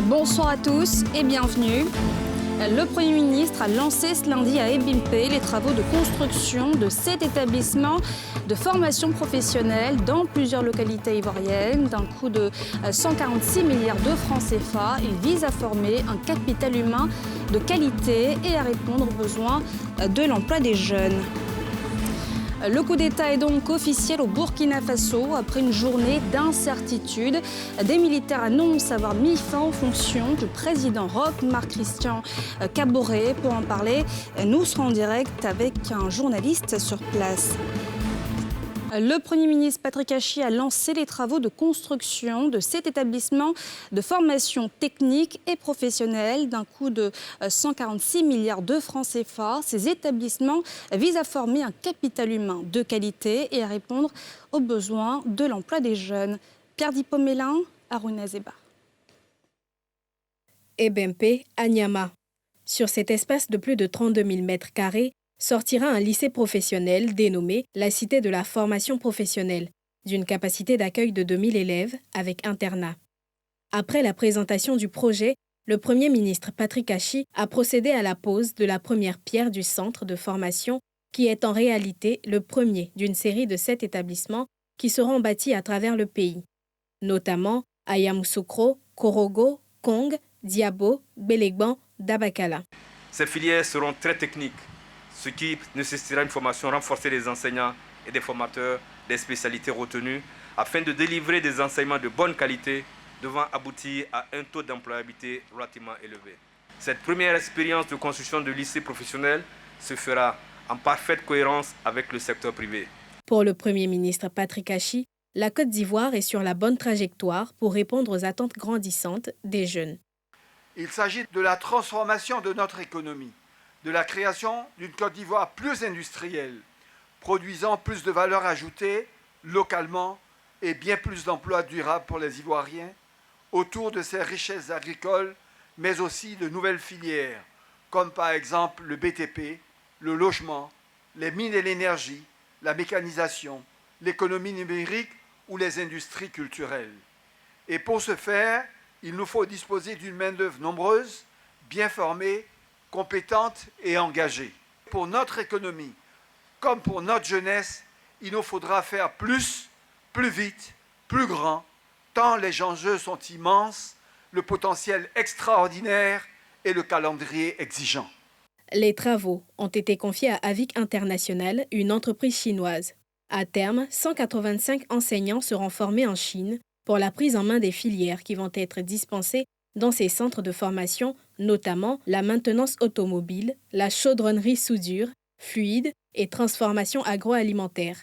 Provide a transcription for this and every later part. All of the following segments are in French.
Bonsoir à tous et bienvenue. Le Premier ministre a lancé ce lundi à Ebimpe les travaux de construction de 7 établissements de formation professionnelle dans plusieurs localités ivoiriennes d'un coût de 146 milliards de francs CFA. Il vise à former un capital humain de qualité et à répondre aux besoins de l'emploi des jeunes. Le coup d'État est donc officiel au Burkina Faso après une journée d'incertitude. Des militaires annoncent avoir mis fin aux fonctions du président Roch Marc Christian Kaboré. Pour en parler, nous serons en direct avec un journaliste sur place. Le Premier ministre Patrick Achi a lancé les travaux de construction de 7 établissements de formation technique et professionnelle d'un coût de 146 milliards de francs CFA. Ces établissements visent à former un capital humain de qualité et à répondre aux besoins de l'emploi des jeunes. Pierre Dipomélin, Harouna Zeba. Ebimpe, à Niama. Sur cet espace de plus de 32 000 mètres carrés, sortira un lycée professionnel dénommé la Cité de la formation professionnelle, d'une capacité d'accueil de 2000 élèves avec internat. Après la présentation du projet, le Premier ministre Patrick Achi a procédé à la pose de la première pierre du centre de formation qui est en réalité le premier d'une série de 7 établissements qui seront bâtis à travers le pays, notamment à Yamoussoukro, Korogo, Kong, Diabo, Belegban, Dabakala. Ces filières seront très techniques, ce qui nécessitera une formation renforcée des enseignants et des formateurs des spécialités retenues afin de délivrer des enseignements de bonne qualité devant aboutir à un taux d'employabilité relativement élevé. Cette première expérience de construction de lycée professionnel se fera en parfaite cohérence avec le secteur privé. Pour le Premier ministre Patrick Achi, la Côte d'Ivoire est sur la bonne trajectoire pour répondre aux attentes grandissantes des jeunes. Il s'agit de la transformation de notre économie, de la création d'une Côte d'Ivoire plus industrielle, produisant plus de valeur ajoutée localement et bien plus d'emplois durables pour les Ivoiriens, autour de ces richesses agricoles, mais aussi de nouvelles filières, comme par exemple le BTP, le logement, les mines et l'énergie, la mécanisation, l'économie numérique ou les industries culturelles. Et pour ce faire, il nous faut disposer d'une main-d'œuvre nombreuse, bien formée, compétente et engagée. Pour notre économie, comme pour notre jeunesse, il nous faudra faire plus, plus vite, plus grand, tant les enjeux sont immenses, le potentiel extraordinaire et le calendrier exigeant. Les travaux ont été confiés à Avic International, une entreprise chinoise. À terme, 185 enseignants seront formés en Chine pour la prise en main des filières qui vont être dispensées dans ces centres de formation, notamment la maintenance automobile, la chaudronnerie soudure, fluide et transformation agroalimentaire.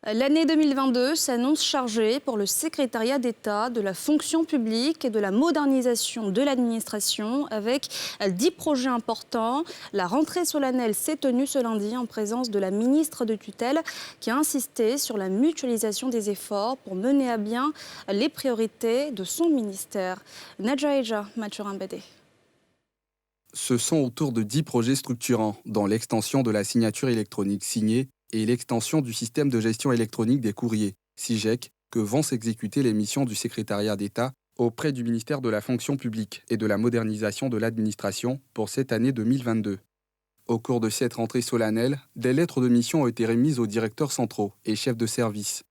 L'année 2022 s'annonce chargée pour le secrétariat d'État de la fonction publique et de la modernisation de l'administration avec 10 projets importants. La rentrée solennelle s'est tenue ce lundi en présence de la ministre de tutelle qui a insisté sur la mutualisation des efforts pour mener à bien les priorités de son ministère. Nadja Eja, Mathurin Bédé. Ce sont autour de 10 projets structurants, dont l'extension de la signature électronique signée et l'extension du système de gestion électronique des courriers, SIGEC, que vont s'exécuter les missions du secrétariat d'État auprès du ministère de la fonction publique et de la modernisation de l'administration pour cette année 2022. Au cours de cette rentrée solennelle, des lettres de mission ont été remises aux directeurs centraux et chefs de service.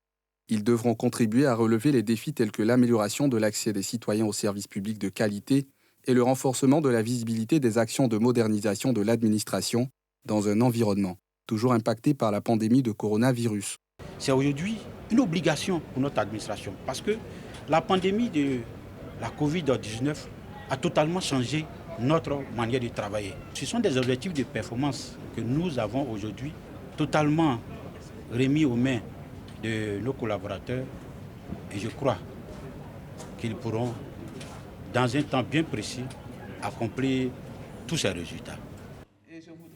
Ils devront contribuer à relever les défis tels que l'amélioration de l'accès des citoyens aux services publics de qualité et le renforcement de la visibilité des actions de modernisation de l'administration dans un environnement toujours impacté par la pandémie de coronavirus. C'est aujourd'hui une obligation pour notre administration parce que la pandémie de la Covid-19 a totalement changé notre manière de travailler. Ce sont des objectifs de performance que nous avons aujourd'hui totalement remis aux mains de nos collaborateurs et je crois qu'ils pourront, dans un temps bien précis, accomplir tous ces résultats.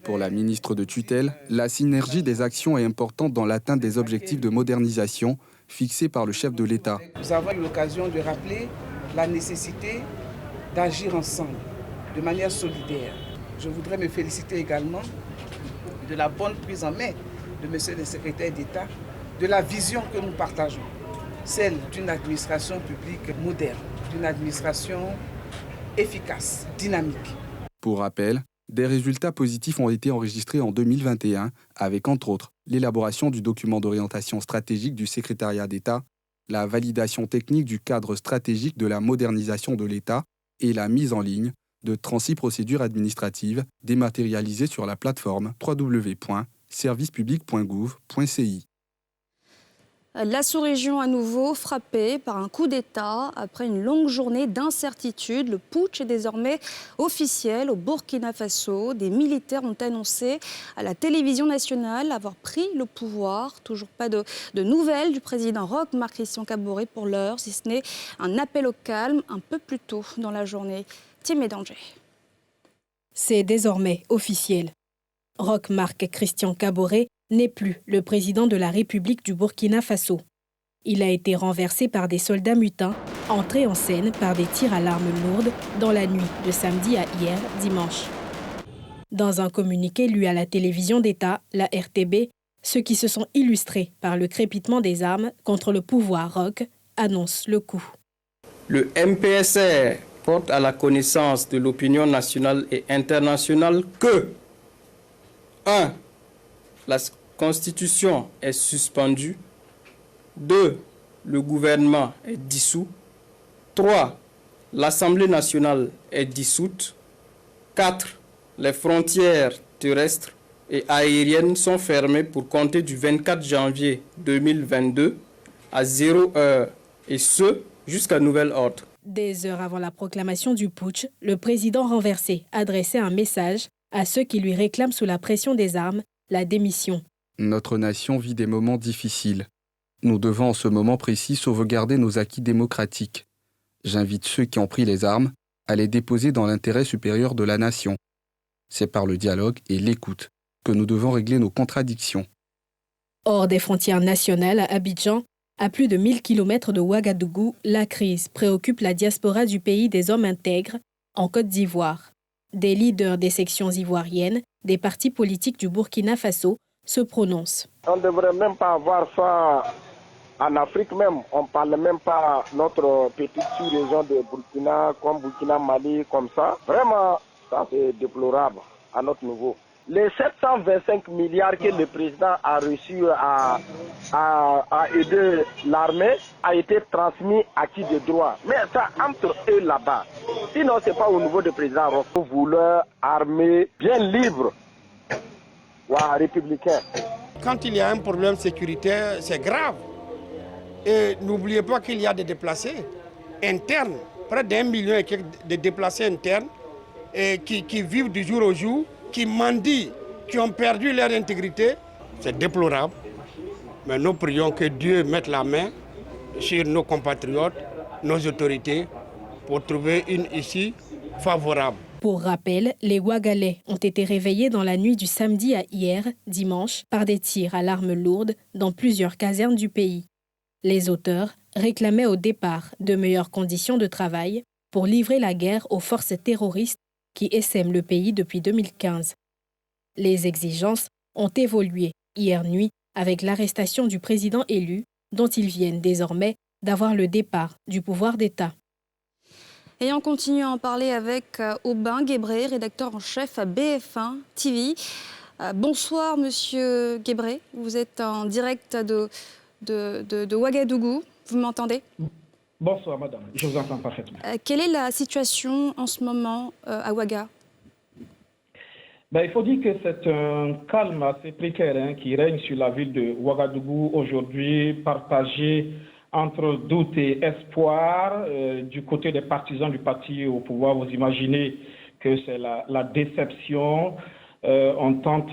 Pour la ministre de tutelle, la synergie des actions est importante dans l'atteinte des objectifs de modernisation fixés par le chef de l'État. Nous avons eu l'occasion de rappeler la nécessité d'agir ensemble, de manière solidaire. Je voudrais me féliciter également de la bonne prise en main de M. le secrétaire d'État, de la vision que nous partageons. celle d'une administration publique moderne, d'une administration efficace, dynamique. Pour rappel, des résultats positifs ont été enregistrés en 2021 avec entre autres l'élaboration du document d'orientation stratégique du secrétariat d'État, la validation technique du cadre stratégique de la modernisation de l'État et la mise en ligne de 36 procédures administratives dématérialisées sur la plateforme www.servicepublic.gouv.ci. La sous-région à nouveau frappée par un coup d'État. Après une longue journée d'incertitude, le putsch est désormais officiel au Burkina Faso. Des militaires ont annoncé à la télévision nationale avoir pris le pouvoir. Toujours pas de nouvelles du président Roch Marc Christian Kaboré pour l'heure, si ce n'est un appel au calme un peu plus tôt dans la journée. Tim Danger. C'est désormais officiel. Roch Marc Christian Kaboré n'est plus le président de la République du Burkina Faso. Il a été renversé par des soldats mutins, entrés en scène par des tirs à l'arme lourde dans la nuit de samedi à hier, dimanche. Dans un communiqué lu à la télévision d'État, la RTB, ceux qui se sont illustrés par le crépitement des armes contre le pouvoir Roch annoncent le coup. Le MPSR porte à la connaissance de l'opinion nationale et internationale que 1. La Constitution est suspendue. 2. Le gouvernement est dissous. 3. L'Assemblée nationale est dissoute. 4. Les frontières terrestres et aériennes sont fermées pour compter du 24 janvier 2022 à 0 heure, et ce, jusqu'à nouvel ordre. Des heures avant la proclamation du putsch, le président renversé adressait un message à ceux qui lui réclament sous la pression des armes la démission. Notre nation vit des moments difficiles. Nous devons en ce moment précis sauvegarder nos acquis démocratiques. J'invite ceux qui ont pris les armes à les déposer dans l'intérêt supérieur de la nation. C'est par le dialogue et l'écoute que nous devons régler nos contradictions. Hors des frontières nationales, à Abidjan, à plus de 1000 km de Ouagadougou, la crise préoccupe la diaspora du pays des hommes intègres en Côte d'Ivoire. Des leaders des sections ivoiriennes, des partis politiques du Burkina Faso se prononcent. On ne devrait même pas avoir ça en Afrique même. On ne parle même pas notre petite sous-région de Burkina, comme Burkina Mali, comme ça. Vraiment, ça c'est déplorable à notre niveau. Les 725 milliards que le président a reçus à aider l'armée a été transmis à qui de droit. Mais ça entre eux là-bas. Sinon, ce n'est pas au niveau du président Roch. Vous voulez armée bien libre, républicain. Quand il y a un problème sécuritaire, c'est grave. Et n'oubliez pas qu'il y a des déplacés internes, près d'1 million et quelques de déplacés internes et qui vivent du jour au jour, qui mendient, qui ont perdu leur intégrité. C'est déplorable. Mais nous prions que Dieu mette la main sur nos compatriotes, nos autorités, pour trouver une issue favorable. Pour rappel, les Ouagalais ont été réveillés dans la nuit du samedi à hier, dimanche, par des tirs à l'arme lourde dans plusieurs casernes du pays. Les auteurs réclamaient au départ de meilleures conditions de travail pour livrer la guerre aux forces terroristes qui essaiment le pays depuis 2015. Les exigences ont évolué hier nuit avec l'arrestation du président élu, dont ils viennent désormais d'avoir le départ du pouvoir d'État. Et on continue à en parler avec Aubin Guébré, rédacteur en chef à BF1 TV. Bonsoir, monsieur Guébré. Vous êtes en direct de Ouagadougou. Vous m'entendez ? Bonsoir, madame. Je vous entends parfaitement. Quelle est la situation en ce moment à Ouaga ? Il faut dire que c'est un calme assez précaire qui règne sur la ville de Ouagadougou aujourd'hui, partagé entre doute et espoir du côté des partisans du parti au pouvoir. Vous imaginez que c'est la déception. On tente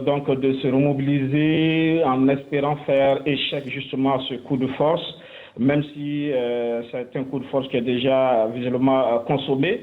donc de se remobiliser en espérant faire échec justement à ce coup de force, même si c'est un coup de force qui est déjà visiblement consommé.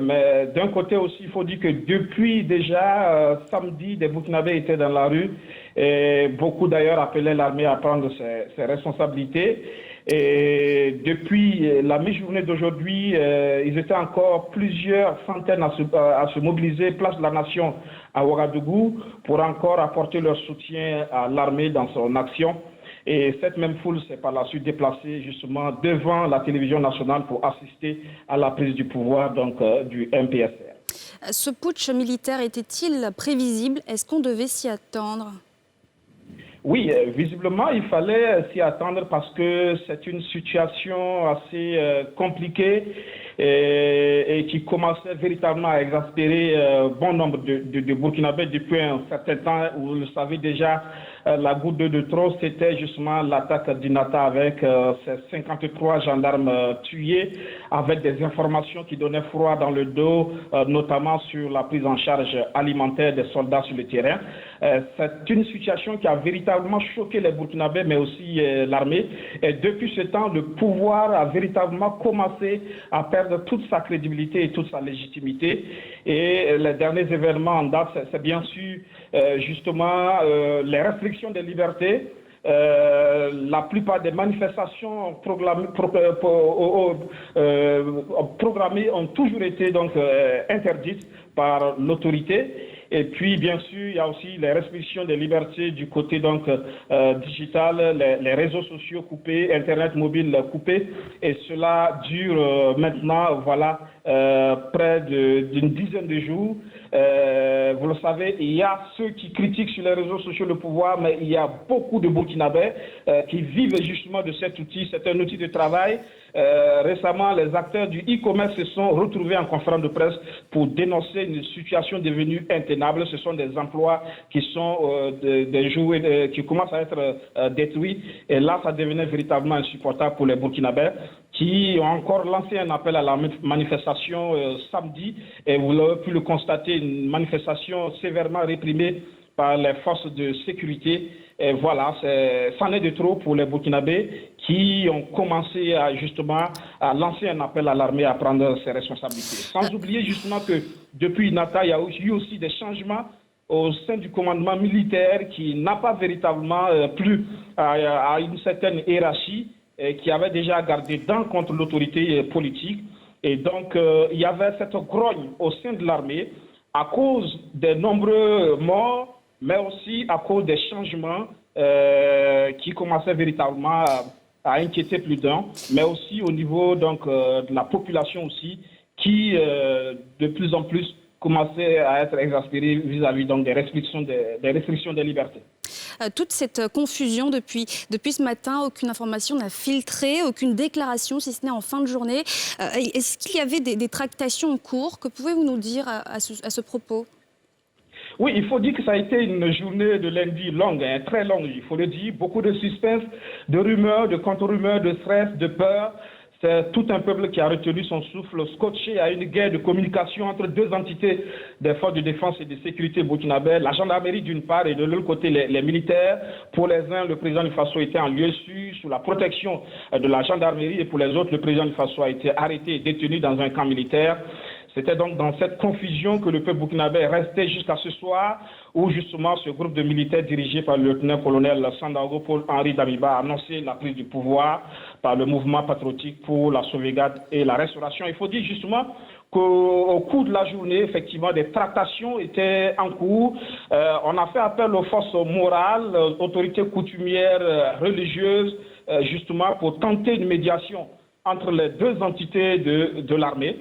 Mais d'un côté aussi, il faut dire que depuis déjà samedi, des Burkinabés étaient dans la rue et beaucoup d'ailleurs appelaient l'armée à prendre ses responsabilités. Et depuis la mi-journée d'aujourd'hui, ils étaient encore plusieurs centaines à se mobiliser place de la Nation à Ouagadougou pour encore apporter leur soutien à l'armée dans son action. Et cette même foule s'est par la suite déplacée justement devant la télévision nationale pour assister à la prise du pouvoir du MPSR. Ce putsch militaire était-il prévisible? Est-ce qu'on devait s'y attendre? Oui, visiblement, il fallait s'y attendre parce que c'est une situation assez compliquée et qui commençait véritablement à exaspérer bon nombre de Burkinabés depuis un certain temps. Vous le savez déjà, la goutte d'eau de trop, c'était justement l'attaque d'Inata avec ces 53 gendarmes tués, avec des informations qui donnaient froid dans le dos, notamment sur la prise en charge alimentaire des soldats sur le terrain. C'est une situation qui a véritablement choqué les Burkinabés, mais aussi l'armée. Et depuis ce temps, le pouvoir a véritablement commencé à perdre toute sa crédibilité et toute sa légitimité. Et les derniers événements en date, c'est bien sûr justement les restrictions des libertés. La plupart des manifestations programmées ont toujours été interdites par l'autorité. Et puis, bien sûr, il y a aussi les restrictions des libertés du côté digital, les réseaux sociaux coupés, Internet mobile coupé. Et cela dure maintenant, près d'une dizaine de jours. Vous le savez, il y a ceux qui critiquent sur les réseaux sociaux le pouvoir, mais il y a beaucoup de Burkinabés qui vivent justement de cet outil. C'est un outil de travail. Récemment, les acteurs du e-commerce se sont retrouvés en conférence de presse pour dénoncer une situation devenue intenable. Ce sont des emplois qui sont qui commencent à être détruits. Et là, ça devenait véritablement insupportable pour les Burkinabés qui ont encore lancé un appel à la manifestation samedi. Et vous l'avez pu le constater, une manifestation sévèrement réprimée par les forces de sécurité. Et voilà, c'en est de trop pour les Burkinabés qui ont commencé à lancer un appel à l'armée à prendre ses responsabilités. Sans oublier justement que depuis Nata, il y a eu aussi des changements au sein du commandement militaire qui n'a pas véritablement plu à une certaine hiérarchie et qui avait déjà gardé dents contre l'autorité politique. Et donc, il y avait cette grogne au sein de l'armée à cause des nombreux morts, mais aussi à cause des changements qui commençaient véritablement à inquiéter plus d'un, mais aussi au niveau de la population aussi, qui de plus en plus commençait à être exaspérée vis-à-vis des restrictions des libertés. Toute cette confusion depuis ce matin, aucune information n'a filtré, aucune déclaration, si ce n'est en fin de journée. Est-ce qu'il y avait des tractations en cours? Que pouvez-vous nous dire à ce propos? Oui, il faut dire que ça a été une journée de lundi longue, très longue, il faut le dire. Beaucoup de suspense, de rumeurs, de contre-rumeurs, de stress, de peur. C'est tout un peuple qui a retenu son souffle, scotché à une guerre de communication entre deux entités des forces de défense et de sécurité burkinabè, la gendarmerie d'une part et de l'autre côté les militaires. Pour les uns, le président du Faso était en lieu sûr, sous la protection de la gendarmerie, et pour les autres, le président du Faso a été arrêté et détenu dans un camp militaire. C'était donc dans cette confusion que le peuple burkinabè est resté jusqu'à ce soir, où justement ce groupe de militaires dirigé par le lieutenant-colonel Sandaogo Paul-Henri Damiba a annoncé la prise du pouvoir par le mouvement patriotique pour la sauvegarde et la restauration. Il faut dire justement qu'au cours de la journée, effectivement, des tractations étaient en cours. On a fait appel aux forces morales, aux autorités coutumières, religieuses, justement pour tenter une médiation entre les deux entités de l'armée.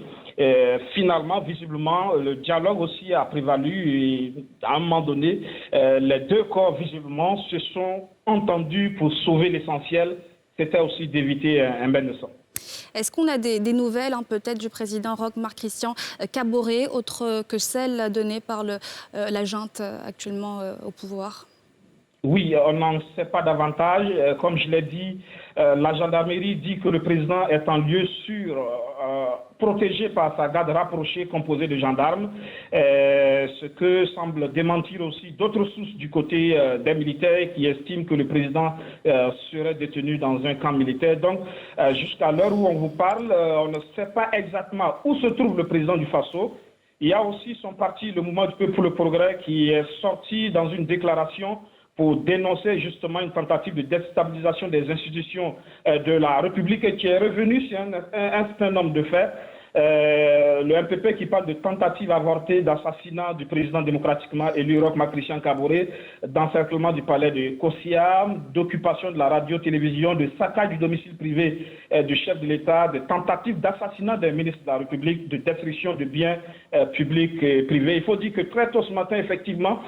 Finalement, visiblement, le dialogue aussi a prévalu et à un moment donné, les deux corps, visiblement, se sont entendus pour sauver l'essentiel. C'était aussi d'éviter un bain de sang. Est-ce qu'on a des nouvelles, peut-être, du président Roch Marc Christian Kaboré, autres que celles données par la junte actuellement au pouvoir? Oui, on n'en sait pas davantage. Comme je l'ai dit, la gendarmerie dit que le président est en lieu sûr, protégé par sa garde rapprochée composée de gendarmes, ce que semble démentir aussi d'autres sources du côté des militaires qui estiment que le président serait détenu dans un camp militaire. Donc, jusqu'à l'heure où on vous parle, on ne sait pas exactement où se trouve le président du Faso. Il y a aussi son parti, le Mouvement du Peuple pour le Progrès, qui est sorti dans une déclaration pour dénoncer justement une tentative de déstabilisation des institutions de la République et qui est revenu sur un certain nombre de faits. Le MPP qui parle de tentative avortée d'assassinat du président démocratiquement élu Roch-Marc Christian Kaboré, d'encerclement du palais de Kosiam, d'occupation de la radio-télévision, de saccage du domicile privé du chef de l'État, de tentative d'assassinat d'un ministre de la République, de destruction de biens publics et privés. Il faut dire que très tôt ce matin, effectivement,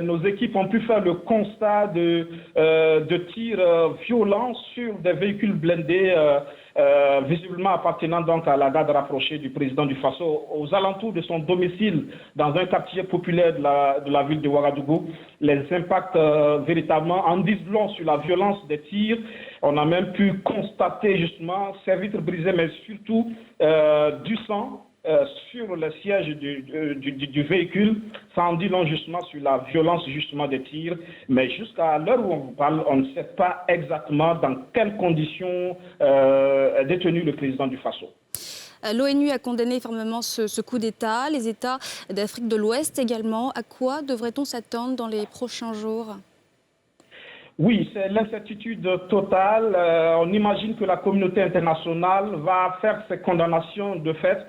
nos équipes ont pu faire le constat de tirs violents sur des véhicules blindés visiblement appartenant donc à la garde rapprochée du président du Faso aux alentours de son domicile dans un quartier populaire de la ville de Ouagadougou. Les impacts véritablement en disent long sur la violence des tirs. On a même pu constater justement ces vitres brisées, mais surtout du sang sur le siège du véhicule. Ça en dit long justement sur la violence justement des tirs, mais jusqu'à l'heure où on vous parle, on ne sait pas exactement dans quelles conditions est détenu le président du Faso. L'ONU a condamné fermement ce coup d'État, les États d'Afrique de l'Ouest également. À quoi devrait-on s'attendre dans les prochains jours ? Oui, c'est l'incertitude totale. On imagine que la communauté internationale va faire ses condamnations de fait,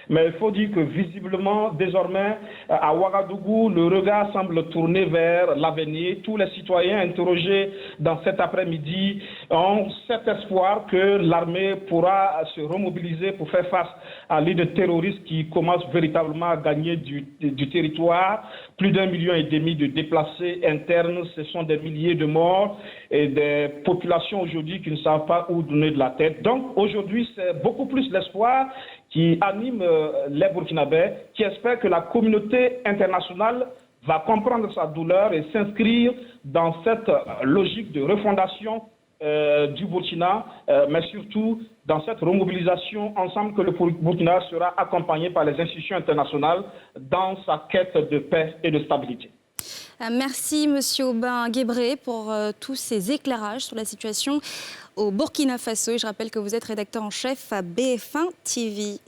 mais il faut dire que visiblement, désormais, à Ouagadougou, le regard semble tourner vers l'avenir. Tous les citoyens interrogés dans cet après-midi ont cet espoir que l'armée pourra se remobiliser pour faire face à l'île terroriste qui commence véritablement à gagner du territoire. Plus d'1,5 million de déplacés internes, ce sont des milliers de morts et des populations aujourd'hui qui ne savent pas où donner de la tête. Donc aujourd'hui, c'est beaucoup plus l'espoir qui anime les Burkinabés, qui espèrent que la communauté internationale va comprendre sa douleur et s'inscrire dans cette logique de refondation du Burkina, mais surtout dans cette remobilisation ensemble que le Burkina sera accompagné par les institutions internationales dans sa quête de paix et de stabilité. Merci Monsieur Aubin Guébré pour tous ces éclairages sur la situation au Burkina Faso. Et je rappelle que vous êtes rédacteur en chef à BF1 TV.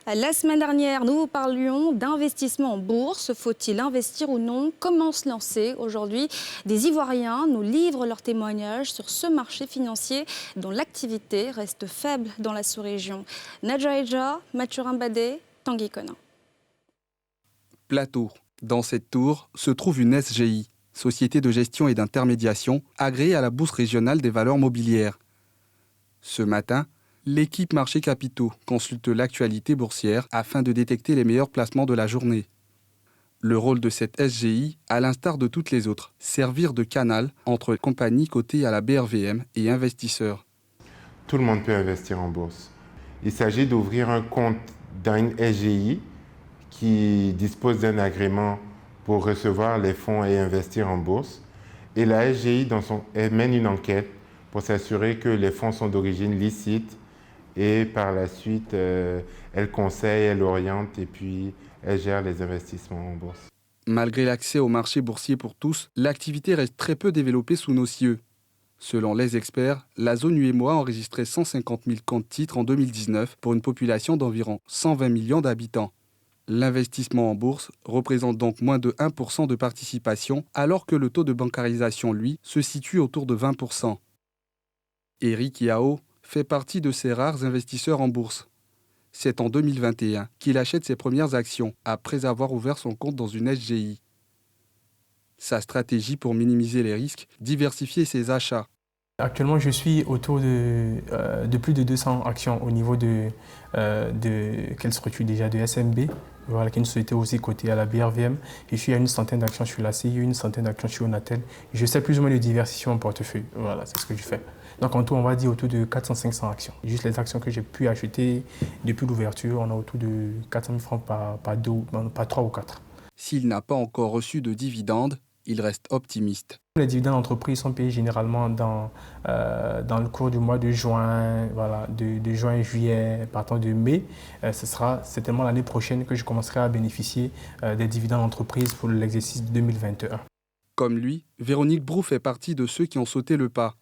La semaine dernière, nous vous parlions d'investissement en bourse. Faut-il investir ou non? Comment se lancer? Aujourd'hui, des Ivoiriens nous livrent leurs témoignages sur ce marché financier dont l'activité reste faible dans la sous-région. Nadja Eja, Mathurin Badé, Tanguy Conin. Plateau. Dans cette tour se trouve une SGI, Société de gestion et d'intermédiation, agréée à la Bourse régionale des valeurs mobilières. Ce matin, l'équipe Marché Capitaux consulte l'actualité boursière afin de détecter les meilleurs placements de la journée. Le rôle de cette SGI, à l'instar de toutes les autres, servir de canal entre compagnies cotées à la BRVM et investisseurs. Tout le monde peut investir en bourse. Il s'agit d'ouvrir un compte dans une SGI qui dispose d'un agrément pour recevoir les fonds et investir en bourse. Et la SGI elle mène une enquête pour s'assurer que les fonds sont d'origine licite et par la suite, elle conseille, elle oriente et puis elle gère les investissements en bourse. Malgré l'accès au marché boursier pour tous, l'activité reste très peu développée sous nos cieux. Selon les experts, la zone UEMOA a enregistré 150 000 comptes titres en 2019 pour une population d'environ 120 millions d'habitants. L'investissement en bourse représente donc moins de 1% de participation, alors que le taux de bancarisation, lui, se situe autour de 20%. Eric Yao fait partie de ces rares investisseurs en bourse. C'est en 2021 qu'il achète ses premières actions, après avoir ouvert son compte dans une SGI. Sa stratégie pour minimiser les risques, diversifier ses achats. Actuellement, je suis autour de plus de 200 actions au niveau de quelle structure déjà, de SMB, voilà, qui est une société aussi cotée à la BRVM. Et je suis à une centaine d'actions sur la CIE, une centaine d'actions sur Onatel. Je sais plus ou moins de diversifier mon portefeuille. Voilà, c'est ce que je fais. Donc en tout, on va dire autour de 400-500 actions. Juste les actions que j'ai pu acheter depuis l'ouverture, on a autour de 400 000 francs par 3 ou 4. S'il n'a pas encore reçu de dividendes, il reste optimiste. Les dividendes d'entreprise sont payés généralement dans le cours du mois de juin, voilà, de juin et juillet, partant de mai. Ce sera certainement l'année prochaine que je commencerai à bénéficier des dividendes d'entreprise pour l'exercice 2021. Comme lui, Véronique Brou fait partie de ceux qui ont sauté le pas.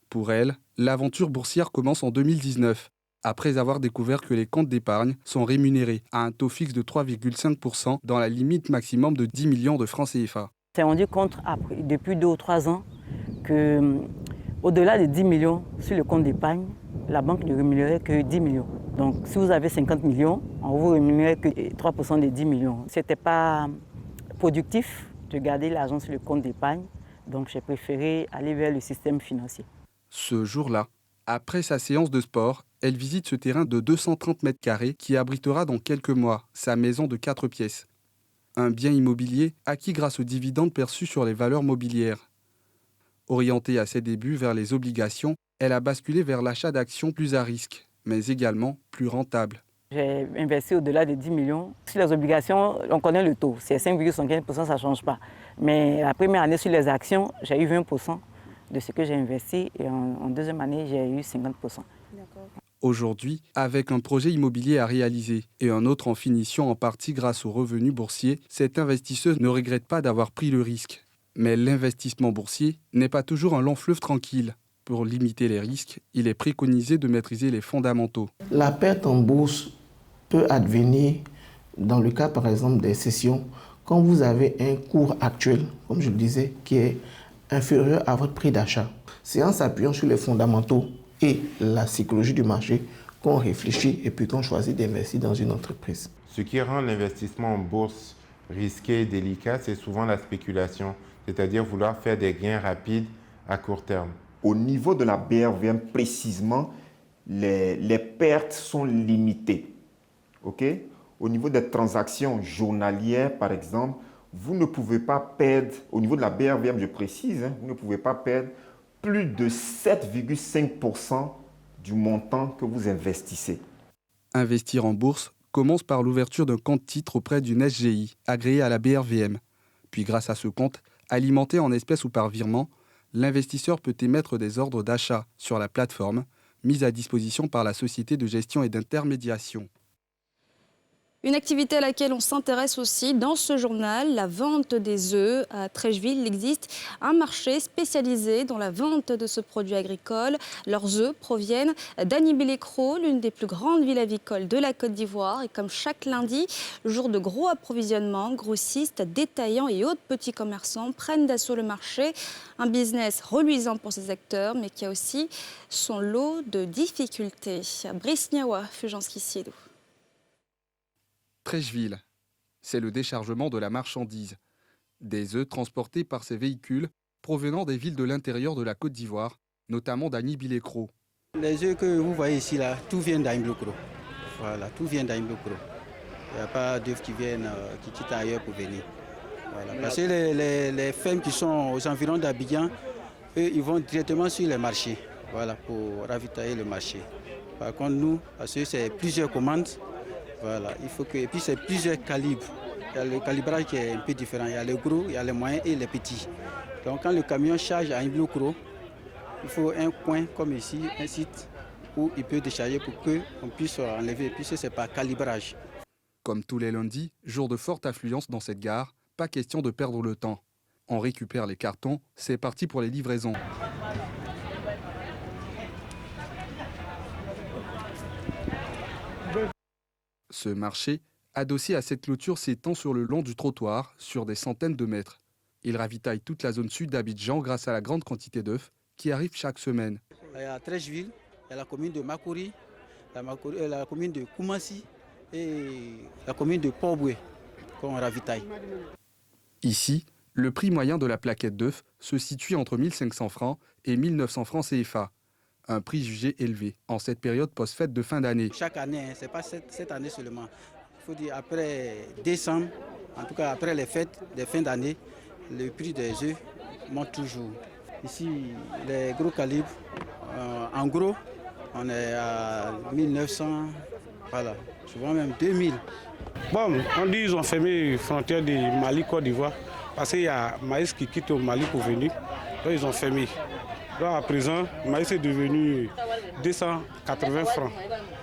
Pour elle, l'aventure boursière commence en 2019, après avoir découvert que les comptes d'épargne sont rémunérés à un taux fixe de 3,5% dans la limite maximum de 10 millions de francs CFA. On s'est rendu compte depuis 2 ou 3 ans qu'au-delà de 10 millions sur le compte d'épargne, la banque ne rémunérait que 10 millions. Donc si vous avez 50 millions, on vous rémunère que 3% des 10 millions. Ce n'était pas productif de garder l'argent sur le compte d'épargne, donc j'ai préféré aller vers le système financier. Ce jour-là, après sa séance de sport, elle visite ce terrain de 230 mètres carrés qui abritera dans quelques mois sa maison de 4 pièces. Un bien immobilier acquis grâce aux dividendes perçus sur les valeurs mobilières. Orientée à ses débuts vers les obligations, elle a basculé vers l'achat d'actions plus à risque, mais également plus rentables. J'ai investi au-delà de 10 millions. Sur les obligations, on connaît le taux, c'est 5,75%, ça ne change pas. Mais la première année sur les actions, j'ai eu 20% de ce que j'ai investi et en deuxième année, j'ai eu 50%. Aujourd'hui, avec un projet immobilier à réaliser et un autre en finition en partie grâce aux revenus boursiers, cette investisseuse ne regrette pas d'avoir pris le risque. Mais l'investissement boursier n'est pas toujours un long fleuve tranquille. Pour limiter les risques, il est préconisé de maîtriser les fondamentaux. La perte en bourse peut advenir dans le cas par exemple des cessions quand vous avez un cours actuel, comme je le disais, qui est inférieur à votre prix d'achat. C'est en s'appuyant sur les fondamentaux et la psychologie du marché qu'on réfléchit et puis qu'on choisit d'investir dans une entreprise. Ce qui rend l'investissement en bourse risqué et délicat, c'est souvent la spéculation, c'est-à-dire vouloir faire des gains rapides à court terme. Au niveau de la BRVM, précisément, les pertes sont limitées. Okay? Au niveau des transactions journalières, par exemple, vous ne pouvez pas perdre, au niveau de la BRVM, je précise, vous ne pouvez pas perdre plus de 7,5% du montant que vous investissez. Investir en bourse commence par l'ouverture d'un compte titre auprès d'une SGI agréée à la BRVM. Puis grâce à ce compte, alimenté en espèces ou par virement, l'investisseur peut émettre des ordres d'achat sur la plateforme mise à disposition par la société de gestion et d'intermédiation. Une activité à laquelle on s'intéresse aussi dans ce journal, la vente des œufs. À Trècheville, il existe un marché spécialisé dans la vente de ce produit agricole. Leurs œufs proviennent d'Anniby-les-Cros, l'une des plus grandes villes avicoles de la Côte d'Ivoire. Et comme chaque lundi, jour de gros approvisionnement, grossistes, détaillants et autres petits commerçants prennent d'assaut le marché. Un business reluisant pour ces acteurs, mais qui a aussi son lot de difficultés. Brice Niawa, Fulgence Kissiedou. Trècheville, c'est le déchargement de la marchandise. Des œufs transportés par ces véhicules provenant des villes de l'intérieur de la Côte d'Ivoire, notamment d'Anniby-les-Cros. Les œufs que vous voyez ici, là, tout vient d'Anniby-les-Cros. Voilà, tout vient d'Anniby-les-Cros. Il n'y a pas d'œufs qui quittent ailleurs pour venir. Voilà. Parce que les fermes qui sont aux environs d'Abidjan, eux, ils vont directement sur les marchés, voilà, pour ravitailler le marché. Par contre, nous, parce que c'est plusieurs commandes, voilà, il faut que, et puis c'est plusieurs calibres. Il y a le calibrage qui est un peu différent. Il y a les gros, il y a les moyens et les petits. Donc quand le camion charge à Anniby-les-Cros, il faut un coin comme ici, un site où il peut décharger pour qu'on puisse enlever, puisque c'est par calibrage. Comme tous les lundis, jour de forte affluence dans cette gare, pas question de perdre le temps. On récupère les cartons, c'est parti pour les livraisons. Ce marché, adossé à cette clôture, s'étend sur le long du trottoir, sur des centaines de mètres. Il ravitaille toute la zone sud d'Abidjan grâce à la grande quantité d'œufs qui arrivent chaque semaine. Il y a Trècheville, il y a la commune de Makori, la commune de Koumassi et la commune de Port-Boué qu'on ravitaille. Ici, le prix moyen de la plaquette d'œufs se situe entre 1 500 francs et 1 900 francs CFA. Un prix jugé élevé en cette période post-fête de fin d'année. Chaque année, ce n'est pas cette année seulement. Il faut dire après décembre, en tout cas après les fêtes de fin d'année, le prix des œufs monte toujours. Ici, les gros calibres, en gros, on est à 1900, voilà, souvent même 2000. Bon, on dit qu'ils ont fermé les frontières du Mali-Côte d'Ivoire parce qu'il y a maïs qui quitte au Mali pour venir. Donc ils ont fermé. Donc à présent, le maïs est devenu 280 francs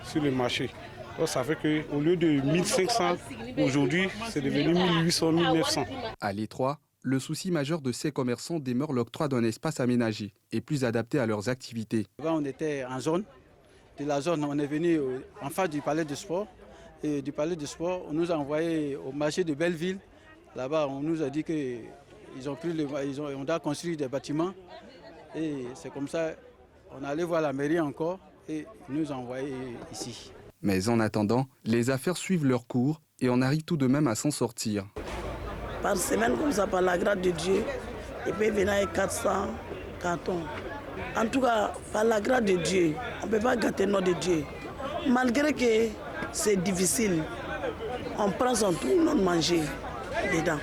sur le marché. Donc ça fait qu'au lieu de 1500 aujourd'hui, c'est devenu 1800, 1900. À l'étroit, le souci majeur de ces commerçants demeure l'octroi d'un espace aménagé et plus adapté à leurs activités. Avant, on était en zone. De la zone, on est venu en face du palais de sport. Et du palais de sport, on nous a envoyé au marché de Belleville. Là-bas, on nous a dit qu'on doit construire des bâtiments. Et c'est comme ça, on est allé voir la mairie encore et ils nous ont envoyé ici. Mais en attendant, les affaires suivent leur cours et on arrive tout de même à s'en sortir. Par semaine, comme ça, par la grâce de Dieu, il peut venir avec 400 cartons. En tout cas, par la grâce de Dieu, on ne peut pas gâter le nom de Dieu. Malgré que c'est difficile, on prend son tout, non manger dedans.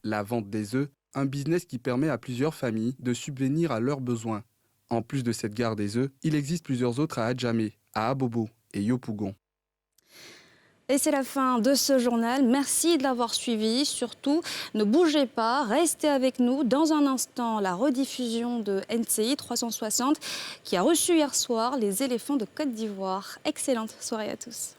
La vente des œufs, un business qui permet à plusieurs familles de subvenir à leurs besoins. En plus de cette gare des œufs, il existe plusieurs autres à Adjamé, à Abobo et Yopougon. Et c'est la fin de ce journal. Merci de l'avoir suivi. Surtout, ne bougez pas, restez avec nous. Dans un instant, la rediffusion de NCI 360 qui a reçu hier soir les éléphants de Côte d'Ivoire. Excellente soirée à tous.